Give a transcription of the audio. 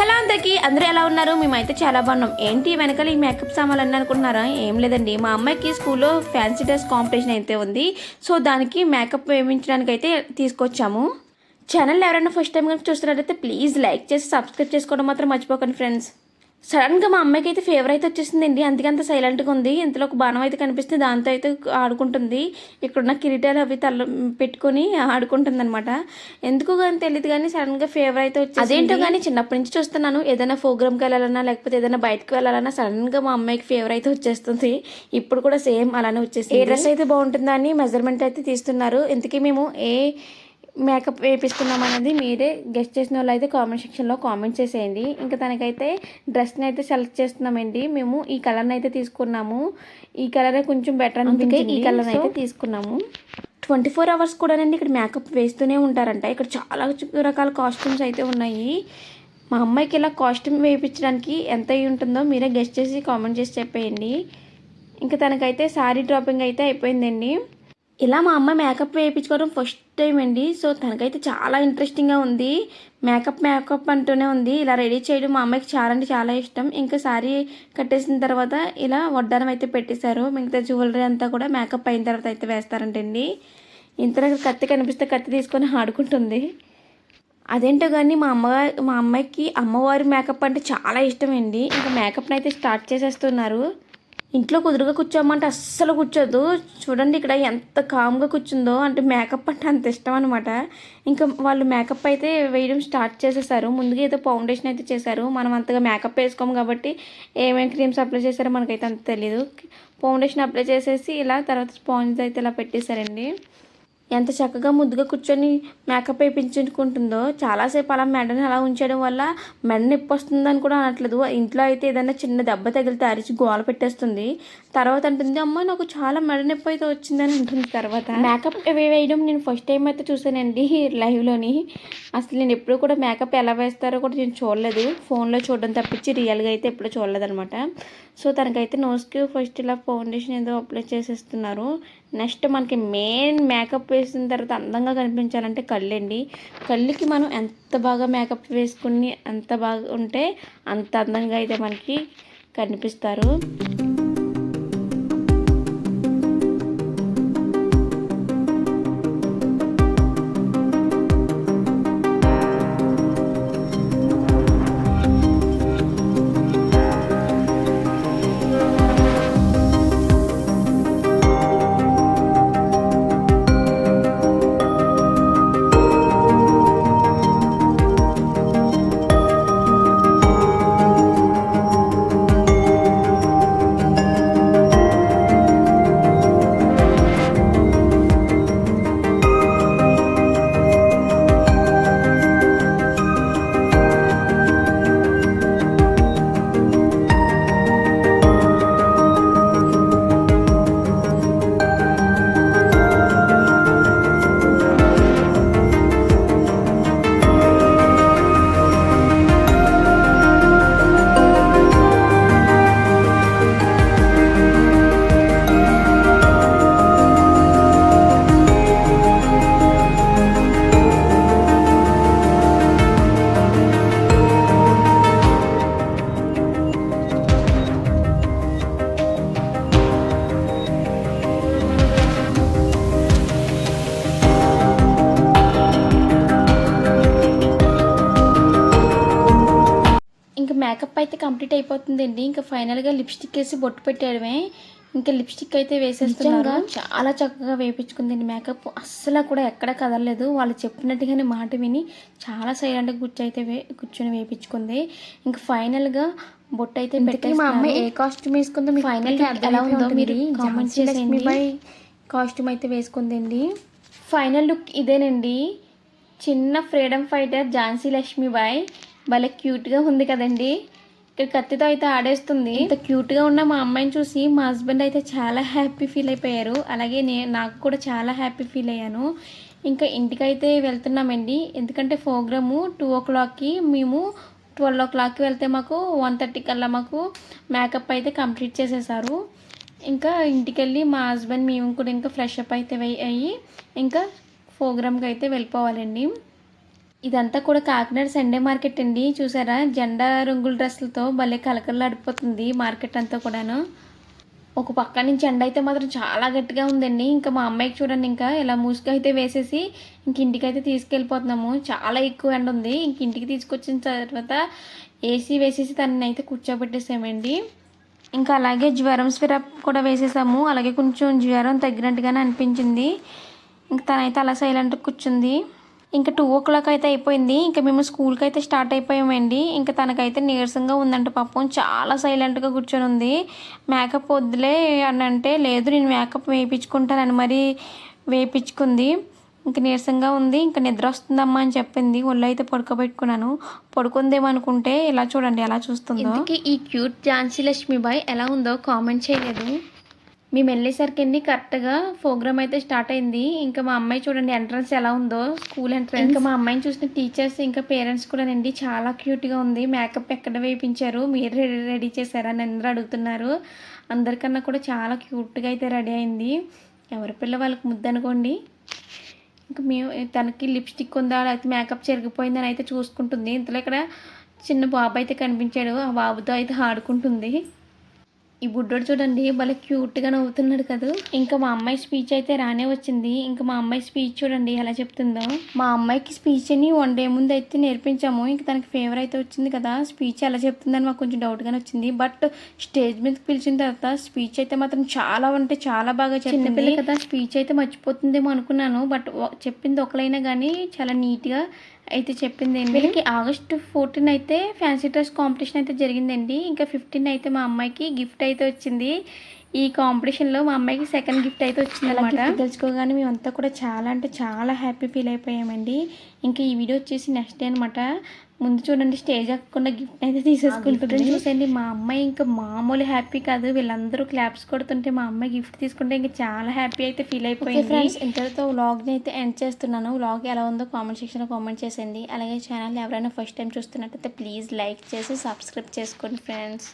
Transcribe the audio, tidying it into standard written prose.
Hello అందరికీ, అందరూ ఎలా ఉన్నారు? మేమైతే చాలా బాగున్నాం. ఏంటి వెనకాల ఈ మేకప్ సామాన్లు అన్నీ అనుకుంటున్నారా? ఏం లేదండి, మా అమ్మాయికి స్కూల్లో ఫ్యాన్సీ డ్రెస్ కాంపిటీషన్ అయితే ఉంది. సో దానికి మేకప్ వేయించడానికి అయితే తీసుకొచ్చాము. ఛానల్ ఎవరైనా ఫస్ట్ టైం కనుక చూస్తున్నట్టయితే ప్లీజ్ లైక్ చేసి సబ్స్క్రైబ్ చేసుకోవడం మాత్రం మర్చిపోకండి ఫ్రెండ్స్. సడన్గా మా అమ్మాయికి అయితే ఫీవర్ అయితే వచ్చేసిందండి, అందుకే అంత సైలెంట్గా ఉంది. ఇంతలో ఒక బాణం అయితే కనిపిస్తుంది, దాంతో అయితే ఆడుకుంటుంది. ఇక్కడున్న కిరీటాలు అవి తల పెట్టుకొని ఆడుకుంటుంది అనమాట. ఎందుకు కానీ తెలియదు కానీ సడన్గా ఫీవర్ అయితే వచ్చేసి, అదేంటో కానీ చిన్నప్పటి నుంచి చూస్తున్నాను, ఏదైనా ప్రోగ్రామ్కి వెళ్ళాలన్నా లేకపోతే ఏదైనా బయటకు వెళ్ళాలన్నా సడన్గా మా అమ్మాయికి ఫీవర్ అయితే వచ్చేస్తుంది. ఇప్పుడు కూడా సేమ్ అలానే వచ్చేసి, ఏ డ్రెస్ అయితే బాగుంటుందా అని మెజర్మెంట్ అయితే తీస్తున్నారు. ఇంతకీ మేము ఏ మేకప్ వేపిస్తున్నాం అనేది మీరే గెస్ట్ చేసిన వాళ్ళు అయితే కామెంట్ సెక్షన్లో కామెంట్ చేసేయండి. ఇంకా తనకైతే డ్రెస్ని అయితే సెలెక్ట్ చేస్తున్నామండి. మేము ఈ కలర్ని అయితే తీసుకున్నాము, ఈ కలరే కొంచెం బెటర్ అనిపించింది, ఈ కలర్ అయితే తీసుకున్నాము. 24 hours కూడానండి ఇక్కడ మేకప్ వేస్తూనే ఉంటారంట. ఇక్కడ చాలా రకాల కాస్ట్యూమ్స్ అయితే ఉన్నాయి. మా అమ్మాయికి ఇలా కాస్ట్యూమ్ వేయించడానికి ఎంత అయి ఉంటుందో మీరే గెస్ట్ చేసి కామెంట్ చేసి చెప్పేయండి. ఇంకా తనకైతే శారీ డ్రాపింగ్ అయితే అయిపోయిందండి. ఇలా మా అమ్మాయి మేకప్ వేయించుకోవడం ఫస్ట్ టైం అండి. సో తనకైతే చాలా ఇంట్రెస్టింగ్గా ఉంది. మేకప్ అంటూనే ఉంది. ఇలా రెడీ చేయడం మా అమ్మాయికి చాలా అంటే చాలా ఇష్టం. ఇంకా శారీ కట్టేసిన తర్వాత ఇలా వడ్డానం అయితే పెట్టేశారు. మిగతా జ్యువెలరీ అంతా కూడా మేకప్ అయిన తర్వాత అయితే వేస్తారంటండి. ఇంత కత్తి కనిపిస్తే కత్తి తీసుకొని ఆడుకుంటుంది. అదేంటో కానీ మా అమ్మాయికి అమ్మవారి మేకప్ అంటే చాలా ఇష్టం అండి. ఇంకా మేకప్ని అయితే స్టార్ట్ చేసేస్తున్నారు. ఇంట్లో కుదురుగా కూర్చోమంటే అస్సలు కూర్చోదు. చూడండి ఇక్కడ ఎంత కామ్గా కూర్చుందో, అంటే మేకప్ అంటే అంత ఇష్టం అనమాట. ఇంకా వాళ్ళు మేకప్ అయితే వేయడం స్టార్ట్ చేసేసారు. ముందుగా ఏదో ఫౌండేషన్ అయితే చేశారు. మనం అంతగా మేకప్ వేసుకోము కాబట్టి ఏమేమి క్రీమ్స్ అప్లై చేశారో మనకైతే అంత తెలియదు. ఫౌండేషన్ అప్లై చేసేసి ఇలా తర్వాత స్పాంజ్ అయితే ఇలా పెట్టేశారండి. ఎంత చక్కగా ముద్దుగా కూర్చొని మేకప్ వేయించుకుంటుందో. చాలాసేపు అలా మెడని అలా ఉంచడం వల్ల మెడ నొప్పి వస్తుందని కూడా అనట్లేదు. ఇంట్లో అయితే ఏదైనా చిన్న దెబ్బ తగిలితే అరిచి గోల పెట్టేస్తుంది. తర్వాత అంటుంది, అమ్మ నాకు చాలా మెడ నొప్పి అయితే వచ్చిందని అంటుంది. తర్వాత మేకప్ వేయడం నేను ఫస్ట్ టైం అయితే చూసానండి లైవ్లోని. అసలు నేను ఎప్పుడు కూడా మేకప్ ఎలా వేస్తారో కూడా నేను చూడలేదు. ఫోన్లో చూడడం తప్పించి రియల్గా అయితే ఎప్పుడూ చూడలేదనమాట. సో తనకైతే నోస్కి ఫస్ట్ ఇలా ఫౌండేషన్ ఏదో అప్లై చేసేస్తున్నారు. నెక్స్ట్ మనకి మెయిన్ మేకప్ వేసిన తర్వాత అందంగా కనిపించాలంటే కళ్ళండి. కళ్ళుకి మనం ఎంత బాగా మేకప్ వేసుకుని ఎంత బాగా ఉంటే అంత అందంగా అయితే మనకి కనిపిస్తారు. మేకప్ అయితే కంప్లీట్ అయిపోతుందండి. ఇంకా ఫైనల్గా లిప్స్టిక్ వేసి బొట్టు పెట్టేయడమే. ఇంకా లిప్స్టిక్ అయితే వేసేస్తున్నారు. చాలా చక్కగా వేయించుకుందండి మేకప్. అస్సలు కూడా ఎక్కడ కదలలేదు. వాళ్ళు చెప్పినట్టుగానే మాట విని చాలా సైలెంట్గా కూర్చొని వేయించుకుంది. ఇంకా ఫైనల్గా బొట్టు అయితే పెట్టి మా అమ్మాయి ఏ కాస్ట్యూమ్ వేసుకుందో మీకు ఫైనల్గా ఎలా ఉందో మీరు కామెంట్ చేసేయండి. కాస్ట్యూమ్ అయితే వేసుకుందండి. ఫైనల్ లుక్ ఇదేనండి. చిన్న ఫ్రీడమ్ ఫైటర్ ఝాన్సీ లక్ష్మీబాయి భలే క్యూట్గా ఉంది కదండి. ఇక్కడ కత్తితో అయితే ఆడేస్తుంది. ఇంత క్యూట్గా ఉన్న మా అమ్మాయిని చూసి మా హస్బెండ్ అయితే చాలా హ్యాపీ ఫీల్ అయిపోయారు. అలాగే నాకు కూడా చాలా హ్యాపీ ఫీల్ అయ్యాను. ఇంకా ఇంటికైతే వెళ్తున్నామండి. ఎందుకంటే ప్రోగ్రాము 2 o'clockకి, మేము 12 o'clockకి వెళ్తే మాకు 1:30 కల్లా మాకు మేకప్ అయితే కంప్లీట్ చేసేసారు. ఇంకా ఇంటికి వెళ్ళి మా హస్బెండ్ మేము కూడా ఇంకా ఫ్రెష్ అప్ అయితే అయ్యి ఇంకా ప్రోగ్రామ్కి అయితే వెళ్ళిపోవాలండి. ఇదంతా కూడా కాకినాడ సండే మార్కెట్ అండి. చూసారా జెండా రంగుల డ్రెస్సులతో భలే కలకలలాడిపోతుంది మార్కెట్ అంతా కూడాను. ఒక పక్క నుంచి ఎండ అయితే మాత్రం చాలా గట్టిగా ఉందండి. ఇంకా మా అమ్మాయికి చూడండి ఇంకా ఇలా ముసుగు అయితే వేసేసి ఇంటికైతే తీసుకెళ్ళిపోతున్నాము. చాలా ఎక్కువ ఎండ ఉంది. ఇంటికి తీసుకొచ్చిన తర్వాత ఏసీ వేసేసి తనని అయితే కూర్చోబెట్టేసామండి. ఇంకా అలాగే జ్వరం సిరప్ కూడా వేసేసాము. అలాగే కొంచెం జ్వరం తగ్గినట్టుగానే అనిపించింది. ఇంక తనైతే అలా సైలెంట్గా కూర్చుంది. ఇంకా 2:00 అయితే అయిపోయింది. ఇంకా మేము స్కూల్కి అయితే స్టార్ట్ అయిపోయామండి. ఇంకా తనకైతే నీరసంగా ఉందంట పాపం. చాలా సైలెంట్గా కూర్చొని ఉంది. మేకప్ వద్దులే అని అంటే లేదు నేను మేకప్ వేయించుకుంటానని మరీ వేయించుకుంది. ఇంక నీరసంగా ఉంది. ఇంకా నిద్ర వస్తుందమ్మా అని చెప్పింది. ఒళ్ళు అయితే పడుకోబెట్టుకున్నాను. పడుకుందేమనుకుంటే ఇలా చూడండి ఎలా చూస్తుందో. ఇంతకీ ఈ క్యూట్ ఝాన్సీ లక్ష్మీబాయి ఎలా ఉందో కామెంట్ చేయలేదు. మేము వెళ్ళేసరికి కరెక్ట్గా ప్రోగ్రామ్ అయితే స్టార్ట్ అయింది. ఇంకా మా అమ్మాయి చూడండి ఎంట్రన్స్ ఎలా ఉందో, స్కూల్ ఎంట్రన్స్. ఇంకా మా అమ్మాయిని చూసిన టీచర్స్ ఇంకా పేరెంట్స్ కూడా అండి చాలా క్యూట్గా ఉంది. మేకప్ ఎక్కడ వేయించారు, మీరు రెడీ చేశారా అని అందరూ అడుగుతున్నారు. అందరికన్నా కూడా చాలా క్యూట్గా అయితే రెడీ అయింది. ఎవరి పిల్ల వాళ్ళకి ముద్దు అనుకోండి. ఇంకా మేము తనకి లిప్స్టిక్ ఉందా లేకపోతే మేకప్ చెరిగిపోయిందని అయితే చూసుకుంటుంది. ఇంతలో ఇక్కడ చిన్న బాబు అయితే కనిపించాడు. ఆ బాబుతో అయితే ఆడుకుంటుంది. ఈ బుడ్డోడు చూడండి భలే క్యూట్గా నవ్వుతున్నాడు కదా. ఇంకా మా అమ్మాయి స్పీచ్ అయితే రానే వచ్చింది. ఇంకా మా అమ్మాయి స్పీచ్ చూడండి ఎలా చెప్తుందో. మా అమ్మాయికి స్పీచ్ని 1 డే ముందు అయితే నేర్పించాము. ఇంకా తనకి ఫేవర్ అయితే వచ్చింది కదా, స్పీచ్ ఎలా చెప్తుందని మాకు కొంచెం డౌట్గానే వచ్చింది. బట్ స్టేజ్ మీదకి పిలిచిన తర్వాత స్పీచ్ అయితే మాత్రం చాలా అంటే చాలా బాగా చెప్పింది. చిన్నపిల్ల కదా స్పీచ్ అయితే మర్చిపోతుందేమో అనుకున్నాను. బట్ చెప్పింది ఒకలైనా కానీ చాలా నీట్గా అయితే చెప్పిందండి. వీళ్ళకి August 14 అయితే ఫ్యాన్సీ డ్రెస్ కాంపిటీషన్ అయితే జరిగిందండి. ఇంకా 15 అయితే మా అమ్మాయికి గిఫ్ట్ అయితే వచ్చింది. ఈ కాంపిటీషన్లో మా అమ్మాయికి సెకండ్ గిఫ్ట్ అయితే వచ్చింది అనమాట. తెలుసుకోగానే మేమంతా కూడా చాలా అంటే చాలా హ్యాపీ ఫీల్ అయిపోయామండి. ఇంకా ఈ వీడియో వచ్చేసి నెక్స్ట్ డే అనమాట. ముందు చూడండి స్టేజ్ ఎక్కకుండా గిఫ్ట్ అయితే తీసేసుకుంటుంది. చూసండి మా అమ్మాయి ఇంకా మామూలు హ్యాపీ కాదు. వీళ్ళందరూ క్లాప్స్ కొడుతుంటే మా అమ్మాయి గిఫ్ట్ తీసుకుంటే ఇంకా చాలా హ్యాపీ అయితే ఫీల్ అయిపోయింది. ఫ్రెండ్స్ ఇంతటితో వ్లాగ్ని అయితే ఎండ్ చేస్తున్నాను. వ్లాగ్ ఎలా ఉందో కామెంట్ సెక్షన్లో కామెంట్ చేసేయండి. అలాగే ఛానల్ ఎవరైనా ఫస్ట్ టైం చూస్తున్నట్టయితే ప్లీజ్ లైక్ చేసి సబ్స్క్రైబ్ చేసుకోండి ఫ్రెండ్స్.